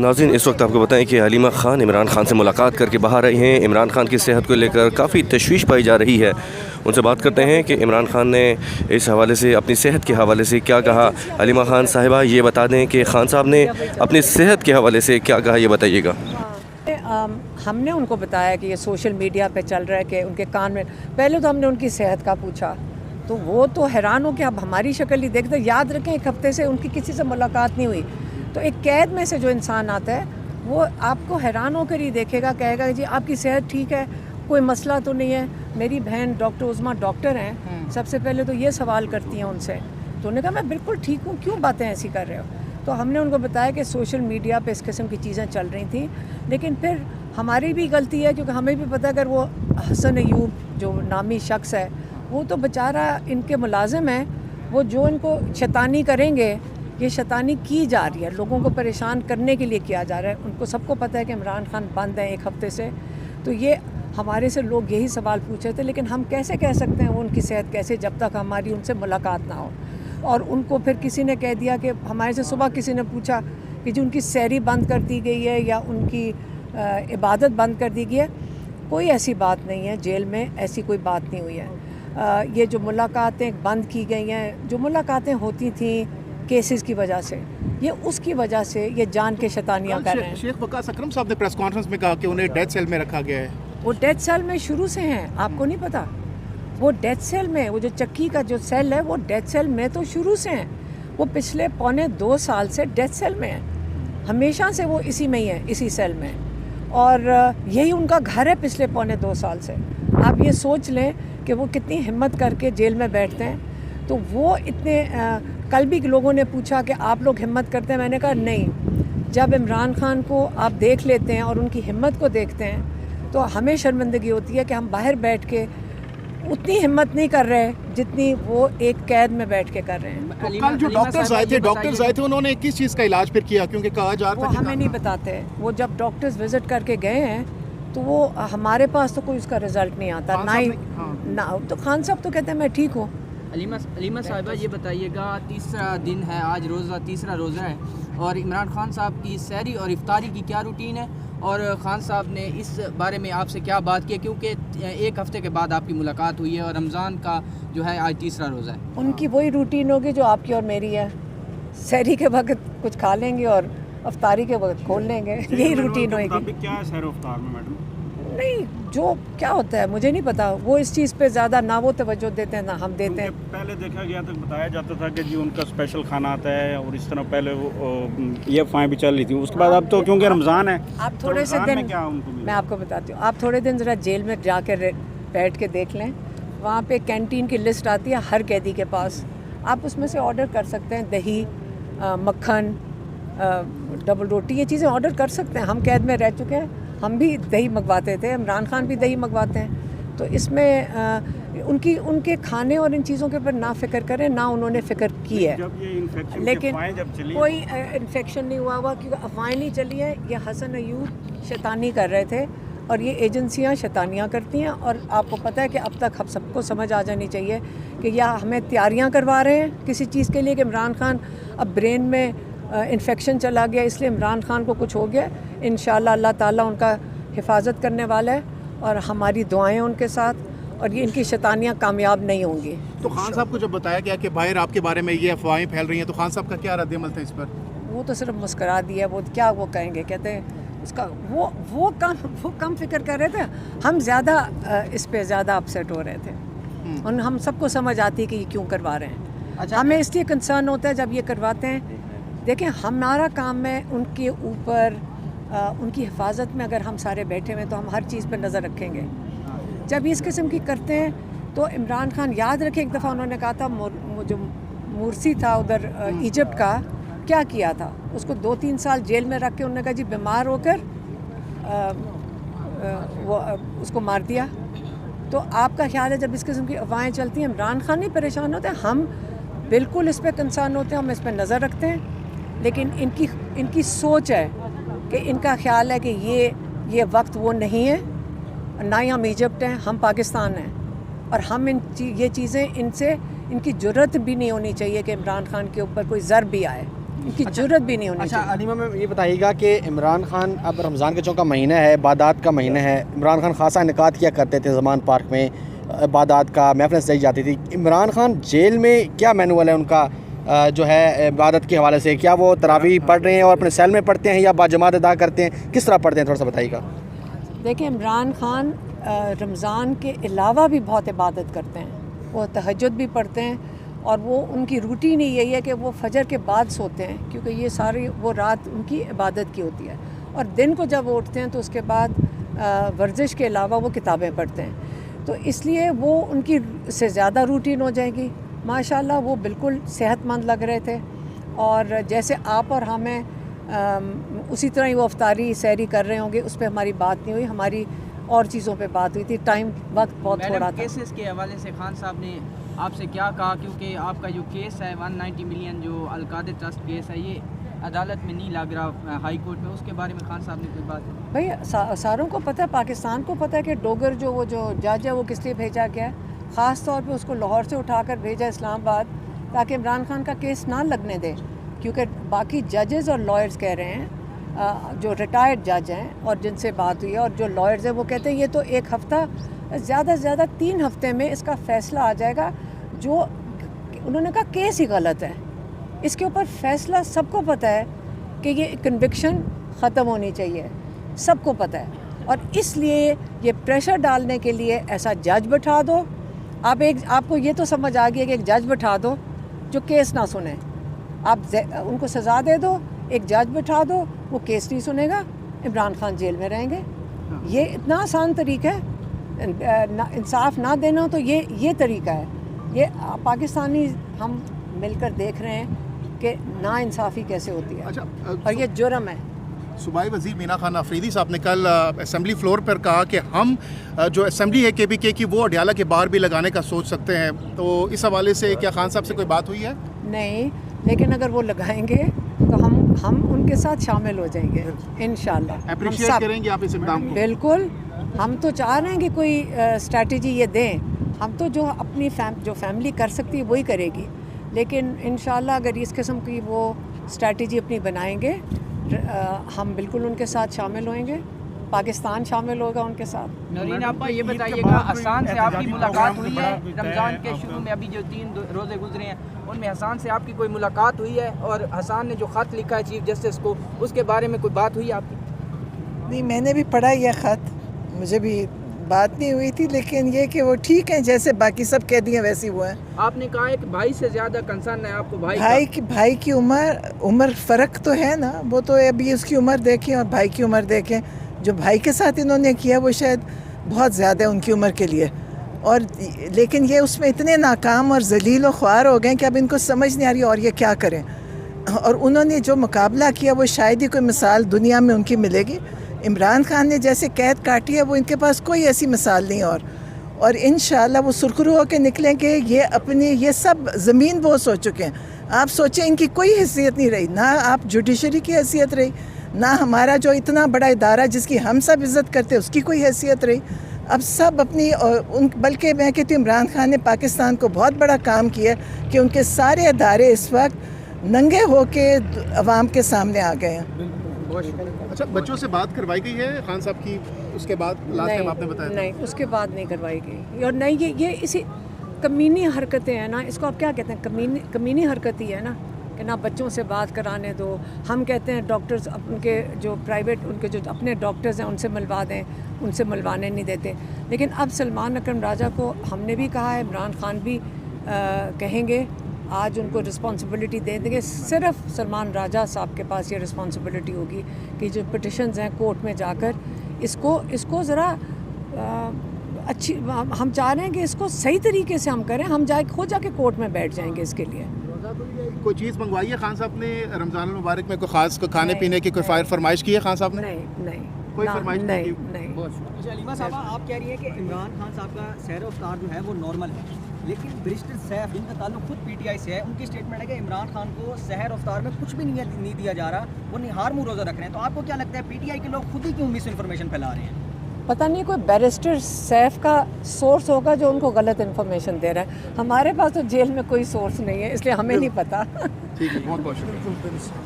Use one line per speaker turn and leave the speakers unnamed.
नाज़रीन, इस वक्त आपको बताएं कि हलीमा ख़ान इमरान ख़ान से मुलाकात करके बाहर आई हैं। इमरान ख़ान की सेहत को लेकर काफ़ी तशवीश पाई जा रही है। उनसे बात करते हैं कि इमरान ख़ान ने इस हवाले से, अपनी सेहत के हवाले से क्या कहा। हलीमा ख़ान साहिबा, ये बता दें कि ख़ान साहब ने अपनी सेहत के हवाले से क्या कहा, ये बताइएगा।
हमने उनको बताया कि ये सोशल मीडिया पे चल रहा है कि उनके कान में, पहले तो हमने उनकी सेहत का पूछा तो वो तो हैरान हो कि अब हमारी शक्ल ही देखते। याद रखें, एक हफ़्ते से उनकी किसी से मुलाकात नहीं हुई। तो एक कैद में से जो इंसान आता है वो आपको हैरान होकर ही देखेगा, कहेगा कि जी आपकी सेहत ठीक है, कोई मसला तो नहीं है। मेरी बहन डॉक्टर उज़मा डॉक्टर हैं, सबसे पहले तो ये सवाल करती हैं उनसे, तो उन्होंने कहा मैं बिल्कुल ठीक हूँ, क्यों बातें ऐसी कर रहे हो। तो हमने उनको बताया कि सोशल मीडिया पे इस किस्म की चीज़ें चल रही थी, लेकिन फिर हमारी भी गलती है क्योंकि हमें भी पता है अगर वो हसन अयूब जो नामी शख्स है वो तो बेचारा इनके मुलाजिम है, वो जो इनको शैतानी करेंगे, ये शैतानी की जा रही है, लोगों को परेशान करने के लिए किया जा रहा है। उनको सबको पता है कि इमरान ख़ान बंद हैं एक हफ़्ते से, तो ये हमारे से लोग यही सवाल पूछे थे। लेकिन हम कैसे कह सकते हैं वो उनकी सेहत कैसे, जब तक हमारी उनसे मुलाकात ना हो। और उनको फिर किसी ने कह दिया कि हमारे से सुबह किसी ने पूछा कि जी उनकी सैरी बंद कर दी गई है या उनकी इबादत बंद कर दी गई है। कोई ऐसी बात नहीं है, जेल में ऐसी कोई बात नहीं हुई है। ये जो मुलाकातें बंद की गई हैं, जो मुलाकातें होती थी केसेस की वजह से, ये उसकी वजह से ये जान के शैतानियाँ कर रहे हैं।
शेख वकास अकरम साहब ने प्रेस कॉन्फ्रेंस में कहा कि उन्हें डेथ सेल में रखा गया है।
वो डेथ सेल में शुरू से हैं, आपको नहीं पता। वो डेथ सेल में, वो जो चक्की का जो सेल है वो डेथ सेल में तो शुरू से हैं। वो पिछले 1.25 साल से डेथ सेल में है, हमेशा से वो इसी में ही है, इसी सेल में। और यही उनका घर है पिछले 1.25 साल से। आप ये सोच लें कि वो कितनी हिम्मत करके जेल में बैठते हैं। तो वो इतने कल भी लोगों ने पूछा कि आप लोग हिम्मत करते हैं, मैंने कहा नहीं। जब इमरान ख़ान को आप देख लेते हैं और उनकी हिम्मत को देखते हैं तो हमें शर्मिंदगी होती है कि हम बाहर बैठ के उतनी हिम्मत नहीं कर रहे जितनी वो एक कैद में बैठ के कर रहे हैं।
तो कल जो डॉक्टर्स आए थे उन्होंने किस चीज़ का इलाज फिर किया, क्योंकि कहा जा रहा था
वो हमें नहीं बताते। वो जब डॉक्टर्स विज़िट करके गए हैं तो वो हमारे पास तो कोई उसका रिज़ल्ट नहीं आता ना ही ना। तो खान साहब तो कहते हैं मैं ठीक हूँ।
हलीमा साहिबा, ये बताइएगा, तीसरा दिन है आज, तीसरा रोज़ा है, और इमरान ख़ान साहब की सहरी और इफ्तारी की क्या रूटीन है, और ख़ान साहब ने इस बारे में आपसे क्या बात की, क्योंकि एक हफ़्ते के बाद आपकी मुलाकात हुई है और रमज़ान का जो है आज तीसरा रोज़ा है।
उनकी वही रूटीन होगी जो आपकी और मेरी है, सहरी के वक्त कुछ खा लेंगे और अफ्तारी के वक्त खोल लेंगे, यही रूटीन होगी।
क्या है सहर अफ्तार में मैडम?
नहीं, जो क्या होता है मुझे नहीं पता। वो इस चीज़ पे ज़्यादा ना वो तवज्जो देते हैं ना हम देते हैं।
पहले देखा गया तो बताया जाता था कि जी उनका स्पेशल खाना आता है और इस तरह पहले वो ये अफवाहें भी चल रही थी। उसके बाद अब तो क्योंकि रमज़ान है,
आप थोड़े से दिन,
क्या उनको
मैं आपको बताती हूँ, आप थोड़े दिन ज़रा जेल में जाकर बैठ के देख लें। वहाँ पे कैंटीन की लिस्ट आती है हर कैदी के पास, आप उसमें से ऑर्डर कर सकते हैं। दही, मक्खन, डबल रोटी, ये चीज़ें ऑर्डर कर सकते हैं। हम कैद में रह चुके हैं, हम भी दही मंगवाते थे, इमरान ख़ान भी दही मंगवाते हैं। तो इसमें उनके खाने और इन चीज़ों के ऊपर ना फ़िक्र करें, ना उन्होंने फ़िक्र की है।
जब ये इन्फेक्शन
लेकिन
जब चली,
कोई इन्फेक्शन नहीं हुआ क्योंकि अफवाहें नहीं चली है। ये हसन अयूब शैतानी कर रहे थे और ये एजेंसियां शैतानियां करती हैं। और आपको पता है कि अब तक हम सबको समझ आ जानी चाहिए कि या हमें तैयारियां करवा रहे हैं किसी चीज़ के लिए कि इमरान ख़ान अब ब्रेन में इन्फेक्शन चला गया इसलिए इमरान ख़ान को कुछ हो गया। इंशाअल्लाह अल्लाह ताला उनका हिफाजत करने वाला है और हमारी दुआएं उनके साथ, और ये इनकी शैतानियाँ कामयाब नहीं होंगी।
तो खान साहब को जब बताया गया कि बाहर आपके बारे में ये अफवाहें फैल रही हैं तो खान साहब का क्या रद्द-ए-अमल था इस पर?
वो तो सिर्फ मुस्करा दिया। वो क्या वो कहेंगे, कहते हैं उसका वो कम फिक्र कर रहे थे। हम ज़्यादा इस पे ज़्यादा अपसेट हो रहे थे। और हम सबको समझ आती है कि ये क्यों करवा रहे हैं।
अच्छा,
हमें इसलिए कंसर्न होता है जब ये करवाते हैं। देखें, हमारा काम है उनके ऊपर, उनकी हिफाजत में अगर हम सारे बैठे हुए तो हम हर चीज़ पर नज़र रखेंगे। जब इस किस्म की करते हैं तो इमरान ख़ान, याद रखें एक दफ़ा उन्होंने कहा था जो मुर्सी था उधर इजिप्ट का, क्या किया था, उसको 2-3 साल जेल में रख के उन्होंने कहा जी बीमार होकर वो उसको मार दिया। तो आपका ख्याल है जब इस किस्म की अफवाहें चलती हैं इमरान ख़ान नहीं परेशान होते, हम बिल्कुल इस पर कंसर्न होते हैं, हम इस पर नज़र रखते हैं। लेकिन इनकी सोच है कि इनका ख्याल है कि ये वक्त वो नहीं है, ना ही हम इजिप्ट हैं, हम पाकिस्तान हैं। और हम ये चीज़ें इनसे, इनकी जुर्रत भी नहीं होनी चाहिए कि इमरान ख़ान के ऊपर कोई ज़र्ब भी आए। उनकी जुर्रत भी नहीं होनी
अच्छा
चाहिए।
अलीमा मैम ये बताइएगा कि इमरान खान अब रमज़ान के चौं का महीना है, इबादत का महीना है। इमरान खान खासा इनकाद किया करते थे ज़मान पार्क में, इबादत का महफिल सजाई जाती थी। इमरान खान जेल में क्या मैनुअल है उनका जो है इबादत के हवाले से? क्या वो तरावी पढ़ रहे हैं और अपने सेल में पढ़ते हैं या बाजमात अदा करते हैं? किस तरह पढ़ते हैं, थोड़ा सा बताइएगा।
देखिए, इमरान खान रमज़ान के अलावा भी बहुत इबादत करते हैं। वो तहज्जुद भी पढ़ते हैं और वो उनकी रूटीन ही यही है कि वो फजर के बाद सोते हैं, क्योंकि ये सारी वो रात उनकी इबादत की होती है। और दिन को जब वो उठते हैं तो उसके बाद वर्जिश के अलावा वो किताबें पढ़ते हैं। तो इसलिए वो उनकी से ज़्यादा रूटीन हो जाएगी। माशाल्लाह वो बिल्कुल सेहतमंद लग रहे थे, और जैसे आप और हमें उसी तरह ही वो अफ्तारी सैरी कर रहे होंगे। उस पर हमारी बात नहीं हुई, हमारी और चीज़ों पे बात हुई थी। टाइम वक्त बहुत थोड़ा था।
केसेस के हवाले से खान साहब ने आपसे क्या कहा, क्योंकि आपका जो केस है 190 मिलियन जो अलकादर ट्रस्ट केस है, ये अदालत में नहीं लग रहा हाई कोर्ट में, उसके बारे में खान साहब ने कोई बात नहीं?
भाई सारों को पता है, पाकिस्तान को पता है कि डोगर वो जो जज है वो किस लिए भेजा गया है। ख़ास तौर पे उसको लाहौर से उठाकर भेजा इस्लामाबाद, ताकि इमरान खान का केस ना लगने दे। क्योंकि बाकी जजेस और लॉयर्स कह रहे हैं, जो रिटायर्ड जज हैं और जिनसे बात हुई है, और जो लॉयर्स हैं वो कहते हैं ये तो 1 हफ़्ता, ज़्यादा से ज़्यादा 3 हफ्ते में इसका फ़ैसला आ जाएगा। जो उन्होंने कहा केस ही गलत है, इसके ऊपर फ़ैसला सबको पता है कि ये कन्विक्शन ख़त्म होनी चाहिए, सबको पता है। और इसलिए ये प्रेशर डालने के लिए ऐसा जज बैठा दो। आपको ये तो समझ आ गया कि एक जज बैठा दो जो केस ना सुने। आप उनको सज़ा दे दो, एक जज बैठा दो, वो केस नहीं सुनेगा, इमरान खान जेल में रहेंगे। ये इतना आसान तरीका है। इंसाफ ना देना तो ये तरीका है। ये पाकिस्तानी हम मिलकर देख रहे हैं कि ना इंसाफ़ी कैसे होती है।
अच्छा,
और ये जुर्म है।
सूबाई वज़ीर मीना खान अफरीदी साहब ने कल असेंबली फ्लोर पर कहा कि हम जो असेंबली है KPK की, वो अडियाला के बाहर भी लगाने का सोच सकते हैं। तो इस हवाले से क्या खान साहब से कोई बात हुई है?
नहीं, लेकिन अगर वो लगाएंगे तो हम उनके साथ शामिल हो जाएंगे इंशाल्लाह।
अप्रिशिएट करेंगे आप इस इक़दाम को?
बिल्कुल, हम तो चाह रहे हैं कि कोई स्ट्रैटेजी ये दें। हम तो जो अपनी जो फैमिली कर सकती है वही करेगी, लेकिन इंशाल्लाह अगर इस किस्म की वो स्ट्रैटेजी अपनी बनाएंगे, हम बिल्कुल उनके साथ शामिल होंगे, पाकिस्तान शामिल होगा उनके साथ।
नौरीन आपा ये बताइएगा, हसन से आपकी मुलाकात हुई है रमज़ान के शुरू में? अभी जो 3 रोज़े गुजरे हैं उनमें हसन से आपकी कोई मुलाकात हुई है? और हसन ने जो ख़त लिखा है चीफ जस्टिस को, उसके बारे में कोई बात हुई है आपकी?
नहीं, मैंने भी पढ़ा यह ख़त, मुझे भी बात नहीं हुई थी, लेकिन ये कि वो ठीक हैं, जैसे बाकी सब कह दिए वैसे ही वो हैं।
आपने कहा है कि भाई से ज़्यादा कंसर्न है आपको
भाई की उम्र फ़र्क तो है ना, वो तो अभी उसकी उम्र देखें और भाई की उम्र देखें। जो भाई के साथ इन्होंने किया वो शायद बहुत ज़्यादा है उनकी उम्र के लिए, और लेकिन ये उसमें इतने नाकाम और जलील व ख्वार हो गए कि अब इनको समझ नहीं आ रही और ये क्या करें। और उन्होंने जो मुकाबला किया वो शायद ही कोई मिसाल दुनिया में उनकी मिलेगी। इमरान खान ने जैसे कैद काटी है, वो इनके पास कोई ऐसी मिसाल नहीं। और इंशाअल्लाह वो सुरखरू होकर निकलेंगे। ये अपनी ये सब ज़मीन बोस हो चुके हैं। आप सोचें, इनकी कोई हैसियत नहीं रही, ना आप जुडिशरी की हैसियत रही, ना हमारा जो इतना बड़ा इदारा जिसकी हम सब इज़्ज़त करते हैं उसकी कोई हैसियत रही। अब सब अपनी बल्कि मैं कहती हूँ इमरान खान ने पाकिस्तान को बहुत बड़ा काम किया कि उनके सारे इदारे इस वक्त नंगे होके अवाम के सामने आ गए हैं।
अच्छा, बच्चों से बात करवाई गई है खान साहब की उसके बाद? लास्ट टाइम आपने बताया
नहीं, उसके बाद नहीं करवाई गई। और नहीं, ये इसी कमीनी हरकतें हैं ना, इसको आप क्या कहते हैं? कमीनी हरकत ही है ना, कि ना बच्चों से बात कराने दो। हम कहते हैं डॉक्टर्स उनके जो प्राइवेट उनके जो अपने डॉक्टर्स हैं उनसे मिलवा दें, उनसे मिलवाने नहीं देते। लेकिन अब सलमान अकरम राजा को हमने भी कहा है, इमरान खान भी कहेंगे, आज उनको रिस्पॉन्सिबिलिटी दे देंगे। सिर्फ सलमान राजा साहब के पास ये रिस्पॉन्सिबिलिटी होगी कि जो पिटिशन्स हैं कोर्ट में जाकर इसको ज़रा अच्छी, हम चाह रहे हैं कि इसको सही तरीके से हम करें। हम खुद जाके कोर्ट में बैठ जाएंगे इसके लिए।
कोई चीज़ मंगवाई है खान साहब ने रमज़ान मुबारक में? कोई ख़ास खाने पीने की कोई फरमाइश की है खान साहब ने?
नहीं,
कोई फरमाइश नहीं।
अच्छा अलीमा साहब, आप कह रही हैं कि इमरान खान साहब का सहर अफ्तार जो है वो नॉर्मल है, लेकिन बैरिस्टर सैफ जिनका ताल्लुक खुद PTI से है, उनकी स्टेटमेंट है कि इमरान खान को सहर अफ्तार में कुछ भी नहीं दिया जा रहा, वो निहार मुँह रोज़ा रख रहे हैं। तो आपको क्या लगता है PTI के लोग खुद ही क्यों मिस इन्फॉर्मेशन फैला रहे हैं?
पता नहीं, कोई बैरिस्टर सैफ का सोर्स होगा जो उनको गलत इन्फॉर्मेशन दे रहा है। हमारे पास तो जेल में कोई सोर्स नहीं है, इसलिए हमें नहीं पता।
ठीक है, बहुत बहुत शुक्रिया।